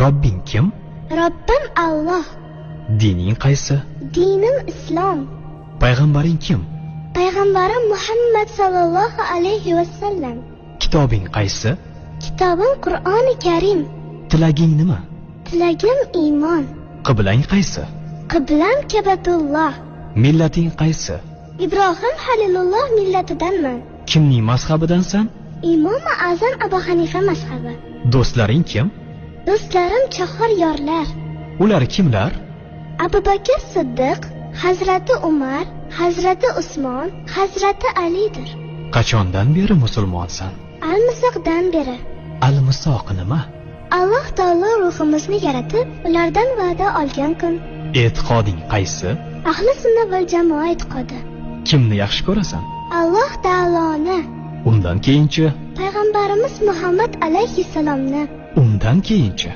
Robbing kim? Robbim Alloh. Dining qaysi? Dinim Islom. Payg'ambaring kim? Payg'ambarim Muhammad sallallohu alayhi va sallam. Kitobing qaysi? Kitobim Qur'oni Karim. Tilaging nima? Tilagim iymon. Qiblang qaysi? Qiblam Kabatulloh. Millating qaysi? Ibrohim Halilulloh millatidanman. Kimning mazhabidansan? Imom Azam Abu Hanifa mazhabi. Do'stlaring kim? Do'stlarim chahor yorlar. Ular kimlar? Abu Bakr Siddiq, Hazrati Umar, Hazrati Usmon, Hazrati Alidir. Qachondan beri musulmonsan? Al-Misoqdan beri. Al-Misoq nima? Alloh taolo ruhimizni yaratib, ulardan va'da olgan kun. E'tiqoding qaysi? Ahli sunna va jamoa e'tiqodi. Kimni yaxshi ko'rasan? Alloh taoloni. Undan keyinchi? Payg'ambarimiz Muhammad alayhissalomni. Undan keyinchi?